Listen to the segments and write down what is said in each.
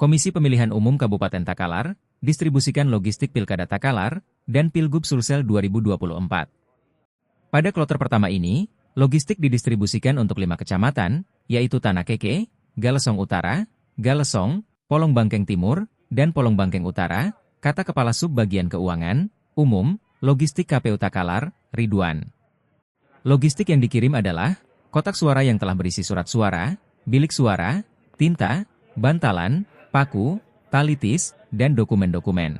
Komisi Pemilihan Umum Kabupaten Takalar, distribusikan logistik Pilkada Takalar, dan Pilgub Sulsel 2024. Pada kloter pertama ini, logistik didistribusikan untuk 5 kecamatan, yaitu Tanah Keke, Galesong Utara, Galesong, Polong Bangkeng Timur, dan Polong Bangkeng Utara, kata Kepala Subbagian Keuangan, Umum, Logistik KPU Takalar, Ridwan. Logistik yang dikirim adalah kotak suara yang telah berisi surat suara, bilik suara, tinta, bantalan, paku, tali tis, dan dokumen-dokumen.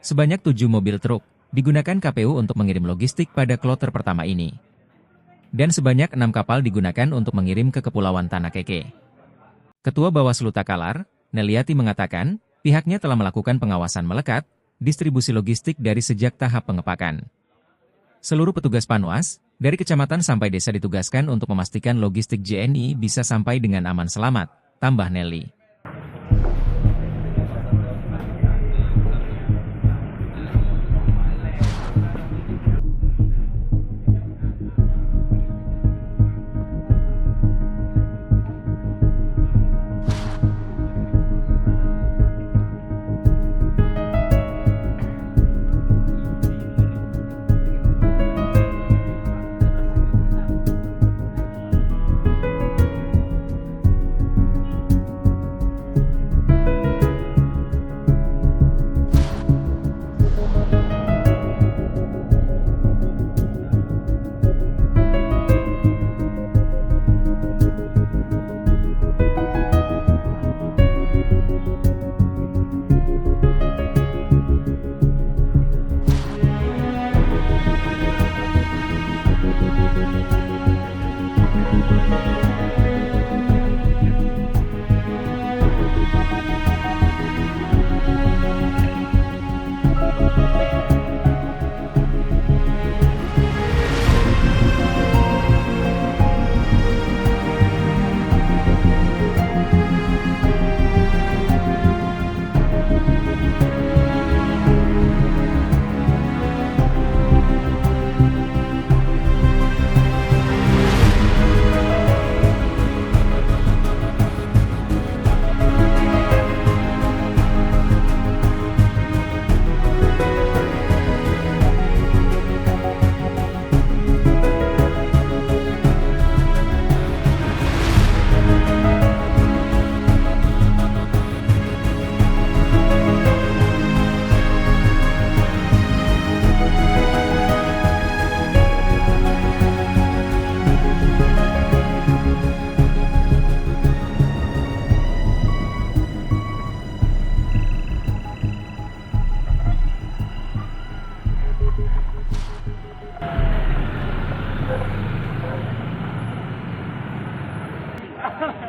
Sebanyak 7 mobil truk digunakan KPU untuk mengirim logistik pada kloter pertama ini. Dan sebanyak 6 kapal digunakan untuk mengirim ke Kepulauan Tanah Keke. Ketua Bawaslu Takalar, Neliati mengatakan, pihaknya telah melakukan pengawasan melekat, distribusi logistik dari sejak tahap pengepakan. Seluruh petugas Panwas, dari kecamatan sampai desa ditugaskan untuk memastikan logistik JNI bisa sampai dengan aman selamat, tambah Nelly.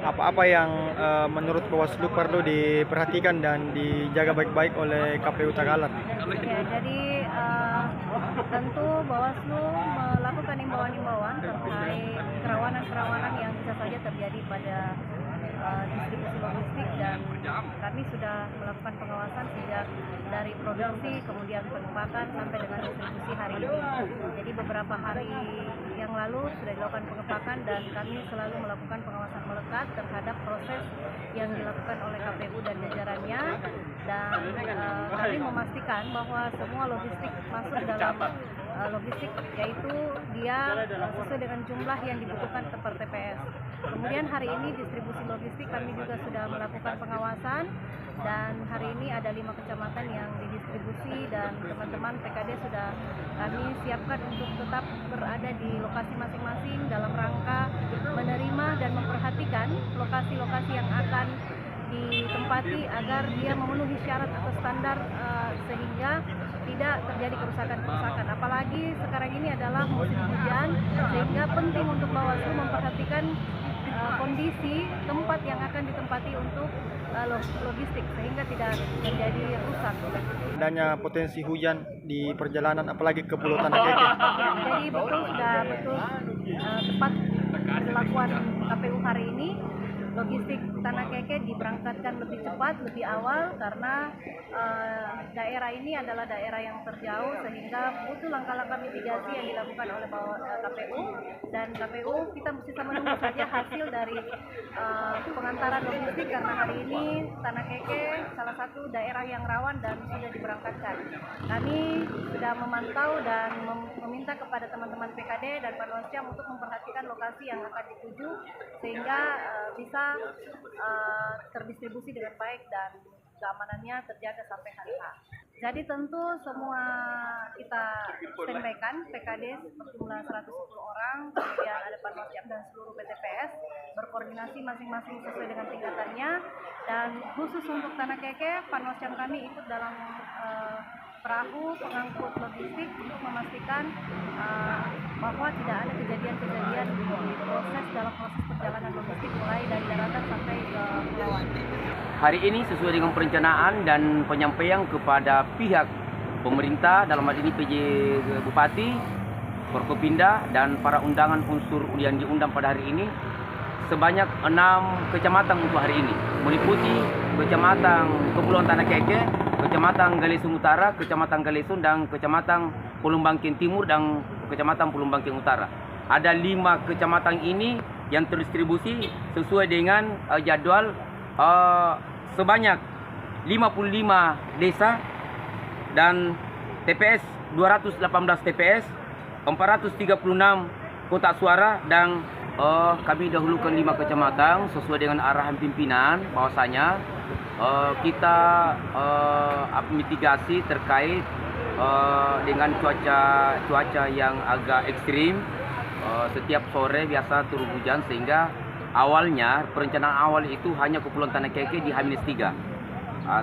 Apa-apa yang menurut Bawaslu perlu diperhatikan dan dijaga baik-baik oleh KPU Takalar? Ya, jadi tentu Bawaslu melakukan imbauan-imbauan terkait kerawanan-kerawanan yang bisa saja terjadi pada distribusi logistik, dan kami sudah melakukan pengawasan sejak dari produksi, kemudian pengepakan sampai dengan distribusi hari ini. Jadi beberapa hari yang lalu sudah dilakukan pengepakan dan kami selalu melakukan pengawasan melekat terhadap proses yang dilakukan oleh KPU dan jajarannya, dan kami memastikan bahwa semua logistik masuk dalam logistik, yaitu dia sesuai dengan jumlah yang dibutuhkan per TPS. Kemudian hari ini distribusi logistik kami juga sudah melakukan pengawasan, dan hari ini ada 5 kecamatan yang didistribusi, dan teman-teman PKD sudah kami siapkan untuk tetap berada di lokasi masing-masing dalam rangka menerima dan memperhatikan lokasi-lokasi yang akan ditempati agar dia memenuhi syarat atau standar, sehingga tidak terjadi kerusakan-kerusakan. Apalagi sekarang ini adalah musim hujan, sehingga penting untuk Bawaslu memperhatikan kondisi tempat yang akan ditempati untuk logistik sehingga tidak terjadi rusak. Adanya potensi hujan di perjalanan, apalagi ke Pulau Tanah Keke. Jadi betul tepat kelakuan KPU hari ini. logistik Tanah Keke diberangkatkan lebih cepat, lebih awal karena daerah ini adalah daerah yang terjauh sehingga butuh langkah-langkah mitigasi yang dilakukan oleh KPU, dan KPU kita mesti menunggu saja hasil dari pengantaran logistik karena hari ini Tanah Keke salah satu daerah yang rawan dan sudah diberangkatkan. Kami sudah memantau dan meminta kepada teman-teman PKD dan Panwascam untuk memperhatikan lokasi yang akan dituju sehingga bisa terdistribusi dengan baik dan keamanannya terjaga sampai hari H. Jadi tentu semua kita standby-kan PKD berjumlah 110 orang, kemudian ada Panwascam dan seluruh PTPS berkoordinasi masing-masing sesuai dengan tingkatannya, dan khusus untuk Tanah Keke Panwascam kami ikut dalam perahu pengangkut logistik untuk memastikan bahwa tidak ada kejadian-kejadian di dalam proses perjalanan logistik mulai dari daratan sampai ke pulau. Hari ini sesuai dengan perencanaan dan penyampaian kepada pihak pemerintah, dalam hal ini PJ Bupati, Forkopimda dan para undangan unsur yang diundang pada hari ini, sebanyak 6 kecamatan untuk hari ini, meliputi Kecamatan Kepulauan Tanah Keke, Kecamatan Galesung Utara, Kecamatan Galesung, dan Kecamatan Pulau Bangkeng Timur dan Kecamatan Pulau Bangkeng Utara. Ada 5 kecamatan ini yang terdistribusi sesuai dengan jadwal sebanyak 55 desa dan TPS 218 TPS, 436 kotak suara, dan kami dahulukan 5 kecamatan sesuai dengan arahan pimpinan bahwasanya kita mitigasi terkait dengan cuaca yang agak ekstrim. Setiap sore biasa turun hujan sehingga awalnya perencanaan awal itu hanya Kepulauan Tanah Keke di H-3.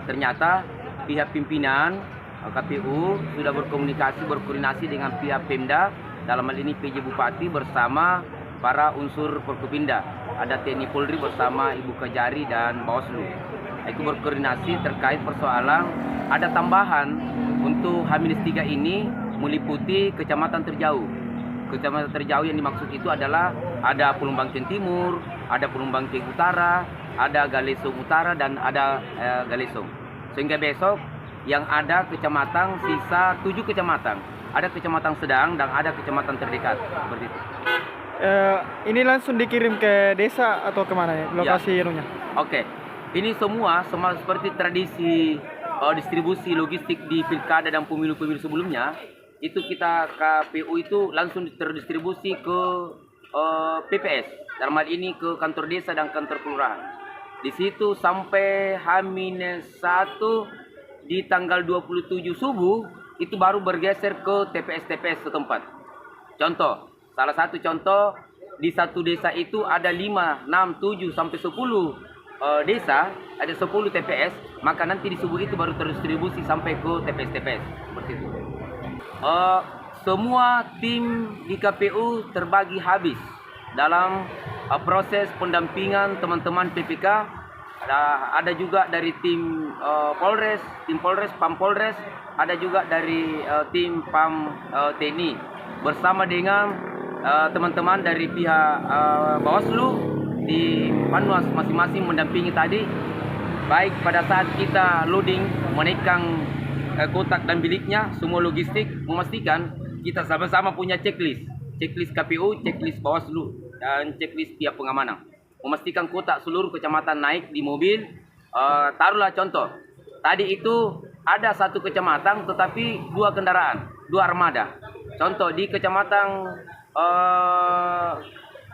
Ternyata pihak pimpinan KPU sudah berkoordinasi dengan pihak Pemda, dalam hal ini PJ Bupati bersama para unsur Forkopimda, ada TNI Polri bersama Ibu Kejari dan Bawaslu. Itu berkoordinasi terkait persoalan ada tambahan untuk H-3 ini meliputi kecamatan terjauh. Kecamatan terjauh yang dimaksud itu adalah ada Pulau Bangkeng Timur, ada Pulau Bangkeng Utara, ada Galesung Utara, dan ada Galesung. Sehingga besok yang ada kecamatan sisa 7 kecamatan. Ada kecamatan sedang dan ada kecamatan terdekat. Seperti itu. Ini langsung dikirim ke desa atau kemana ya lokasi ininya? Oke. Ini semua seperti tradisi distribusi logistik di pilkada dan pemilu-pemilu sebelumnya. Itu kita KPU itu langsung terdistribusi ke PPS, dalam hal ini ke kantor desa dan kantor kelurahan. Di situ sampai H-1 di tanggal 27 subuh itu baru bergeser ke TPS-TPS setempat. Contoh, salah satu contoh di satu desa itu ada 5, 6, 7 sampai 10 desa, ada 10 TPS, maka nanti di subuh itu baru terdistribusi sampai ke TPS-TPS seperti itu. Semua tim di KPU terbagi habis dalam proses pendampingan teman-teman PPK. Ada juga dari tim Polres, Pam Polres, ada juga dari tim Pam TNI bersama dengan teman-teman dari pihak Bawaslu di Panwas masing-masing mendampingi tadi, baik pada saat kita loading menaikkan kotak dan biliknya, semua logistik, memastikan kita sama-sama punya checklist KPU, checklist Bawaslu, dan checklist pihak pengamanan. Memastikan kotak seluruh kecamatan naik di mobil. Taruhlah contoh, tadi itu ada satu kecamatan tetapi 2 kendaraan, 2 armada. Contoh di kecamatan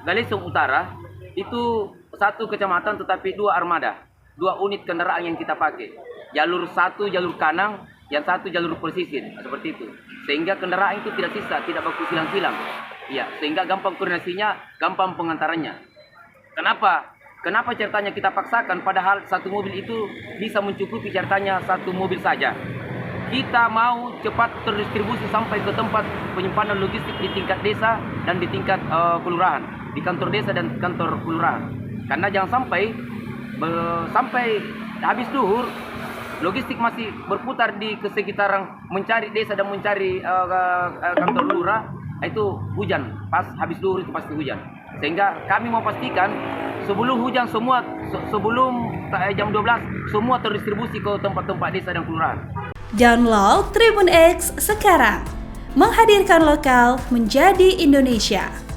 Galesung Utara itu satu kecamatan tetapi 2 armada, 2 unit kendaraan yang kita pakai. Jalur satu jalur kanan, yang satu jalur pesisir, seperti itu. Sehingga kendaraan itu tidak sisa, tidak baku silang-silang. Iya, sehingga gampang koordinasinya, gampang pengantarannya. Kenapa ceritanya kita paksakan padahal satu mobil itu bisa mencukupi ceritanya satu mobil saja. Kita mau cepat terdistribusi sampai ke tempat penyimpanan logistik di tingkat desa dan di tingkat kelurahan, di kantor desa dan kantor kelurahan. Karena jangan sampai habis duhur logistik masih berputar di sekitaran mencari desa dan mencari kantor lurah, itu hujan. Pas habis duhur itu pasti hujan. Sehingga kami mau pastikan sebelum hujan semua sebelum jam 12 semua terdistribusi ke tempat-tempat desa dan kelurahan. Download Tribun X sekarang, menghadirkan lokal menjadi Indonesia.